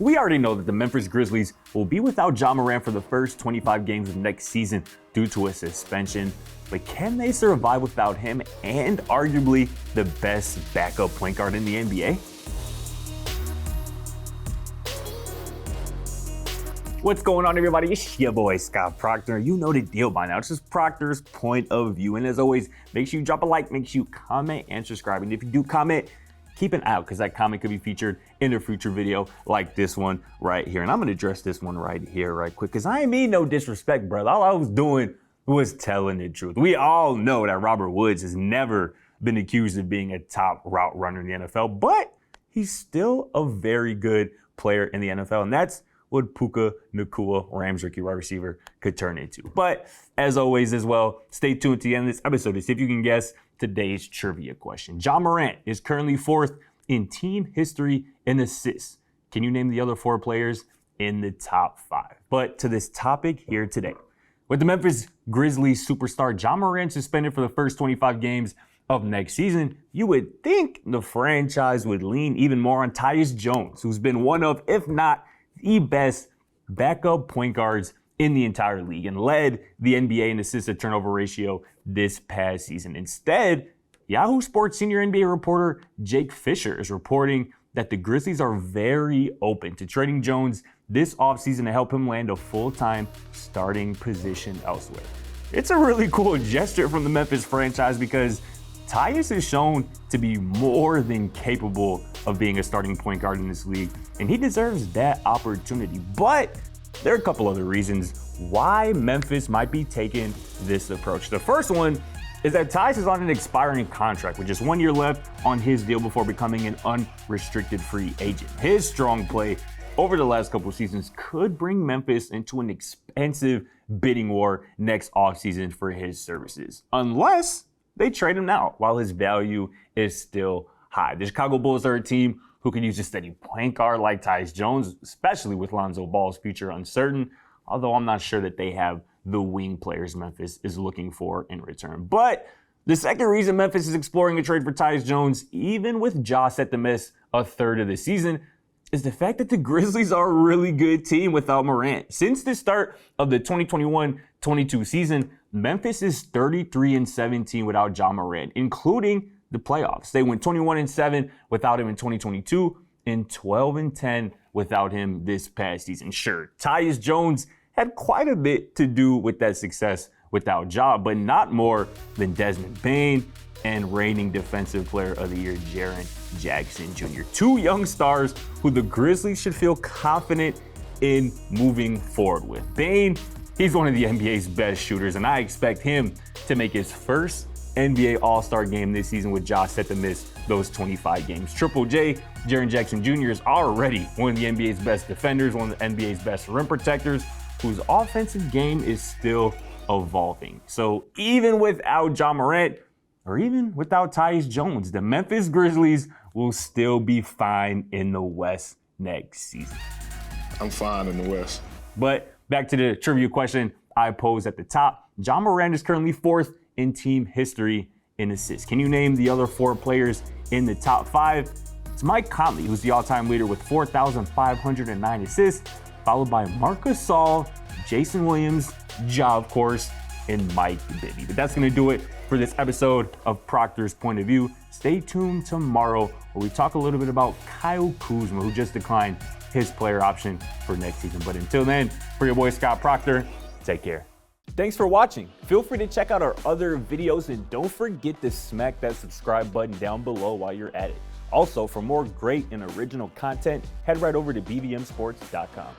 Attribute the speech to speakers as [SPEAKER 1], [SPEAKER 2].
[SPEAKER 1] We already know that the Memphis Grizzlies will be without Ja Morant for the first 25 games of next season due to a suspension. But can they survive without him and arguably the best backup point guard in the NBA? What's going on, everybody? It's your boy, Scott Procter. You know the deal by now. It's just Proctor's point of view. And as always, make sure you drop a like, make sure you comment and subscribe. And if you do comment, keep an eye out because that comment could be featured in a future video like this one right here. And I'm going to address this one right here right quick because I ain't mean no disrespect, brother. All I was doing was telling the truth. We all know that Robert Woods has never been accused of being a top route runner in the NFL, but he's still a very good player in the NFL. And that's what Puka Nacua, Rams rookie wide receiver, could turn into. But as always as well, stay tuned to the end of this episode to see if you can guess today's trivia question. Ja Morant is currently fourth in team history in assists. Can you name the other four players in the top five? But to this topic here today, with the Memphis Grizzlies superstar Ja Morant suspended for the first 25 games of next season, you would think the franchise would lean even more on Tyus Jones, who's been one of, if not the best backup point guards in the entire league and led the NBA in assist to turnover ratio this past season. Instead, Yahoo Sports senior NBA reporter Jake Fischer is reporting that the Grizzlies are very open to trading Jones this offseason to help him land a full-time starting position elsewhere. It's a really cool gesture from the Memphis franchise because Tyus is shown to be more than capable of being a starting point guard in this league, and he deserves that opportunity. But there are a couple other reasons why Memphis might be taking this approach. The first one is that Tyus is on an expiring contract with just 1 year left on his deal before becoming an unrestricted free agent. His strong play over the last couple of seasons could bring Memphis into an expensive bidding war next offseason for his services, unless they trade him now while his value is still high. The Chicago Bulls are a team who can use a steady point guard like Tyus Jones, especially with Lonzo Ball's future uncertain, although I'm not sure that they have the wing players Memphis is looking for in return. But the second reason Memphis is exploring a trade for Tyus Jones, even with Ja set to miss a third of the season, is the fact that the Grizzlies are a really good team without Morant. Since the start of the 2021-22 season, Memphis is 33-17 without Ja Morant, including the playoffs. They went 21-7 without him in 2022 and 12-10 without him this past season. Sure, Tyus Jones had quite a bit to do with that success without Ja, but not more than Desmond, Bane, and reigning Defensive Player of the Year, Jaren Jackson Jr. Two young stars who the Grizzlies should feel confident in moving forward with. Bane, he's one of the NBA's best shooters, and I expect him to make his first NBA All-Star game this season with Ja set to miss those 25 games. Triple J, Jaren Jackson Jr. is already one of the NBA's best defenders, one of the NBA's best rim protectors, whose offensive game is still evolving. So even without Ja Morant, or even without Tyus Jones, the Memphis Grizzlies will still be fine in the West next season.
[SPEAKER 2] I'm fine in the West.
[SPEAKER 1] But back to the trivia question I posed at the top. Ja Morant is currently fourth in team history in assists. Can you name the other four players in the top five? It's Mike Conley, who's the all-time leader with 4,509 assists, followed by Marc Gasol, Jason Williams, Ja, of course, and Mike Bibby. But that's going to do it for this episode of Proctor's Point of View. Stay tuned tomorrow where we talk a little bit about Kyle Kuzma, who just declined his player option for next season. But until then, for your boy Scott Procter, take care. Thanks for watching. Feel free to check out our other videos and don't forget to smack that subscribe button down below while you're at it. Also, for more great and original content, head right over to bbmsports.com.